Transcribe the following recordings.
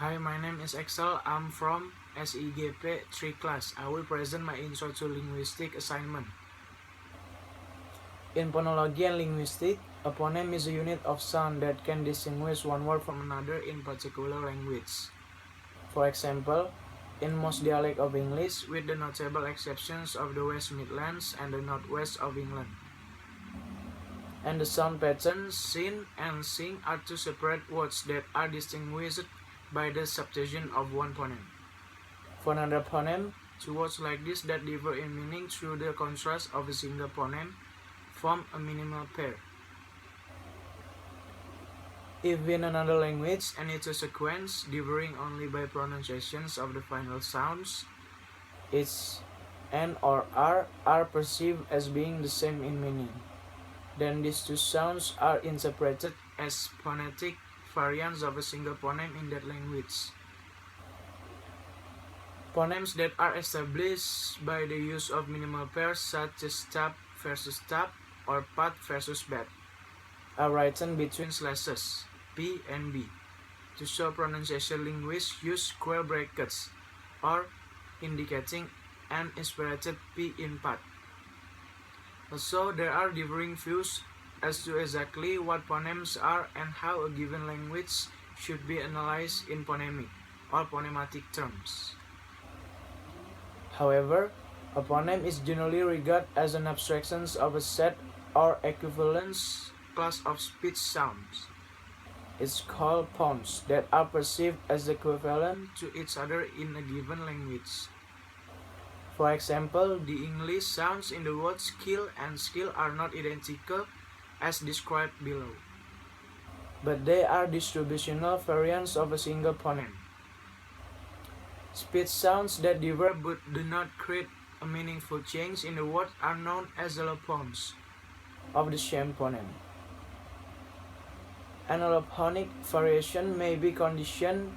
Hi, my name is Axel. I'm from SIGP 3 class. I will present my intro to linguistic assignment. In phonology and linguistics, a phoneme is a unit of sound that can distinguish one word from another in particular language. For example, in most dialects of English, with the notable exceptions of the West Midlands and the Northwest of England. And the sound patterns sin and sing are two separate words that are distinguished by the substitution of one phoneme. For another phoneme, two words like this that differ in meaning through the contrast of a single phoneme form a minimal pair. If in another language any two sequence differing only by pronunciations of the final sounds, its N or R are perceived as being the same in meaning, then these two sounds are interpreted as phonetic variants of a single phoneme in that language. Phonemes that are established by the use of minimal pairs such as tap versus tap or pat versus bat are written between slashes P and B. To show pronunciation, linguists use square brackets or indicating an inspirated P in pat. Also, there are differing views as to exactly what phonemes are and how a given language should be analyzed in phonemic or phonematic terms. However, a phoneme is generally regarded as an abstraction of a set or equivalence class of speech sounds. It's called phones that are perceived as equivalent to each other in a given language. For example, the English sounds in the words kill and skill are not identical as described below, but they are distributional variants of a single phoneme. Speech sounds that differ but do not create a meaningful change in the word are known as allophones of the same phoneme. An allophonic variation may be conditioned,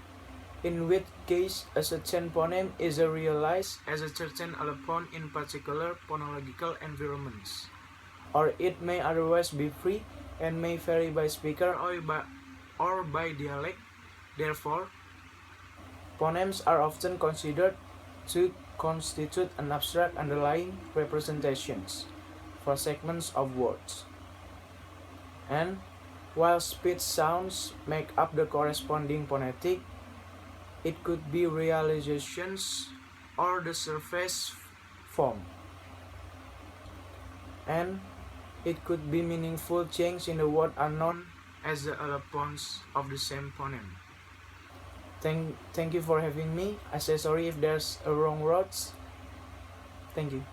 in which case a certain phoneme is realized as a certain allophone in particular phonological environments, or it may otherwise be free and may vary by speaker or by dialect. Therefore, phonemes are often considered to constitute an abstract underlying representations for segments of words. And while speech sounds make up the corresponding phonetic, it could be realizations or the surface form, and it could be meaningful change in the word are known as the allophones of the same phoneme. Thank you for having me. I say sorry if there's a wrong words. Thank you.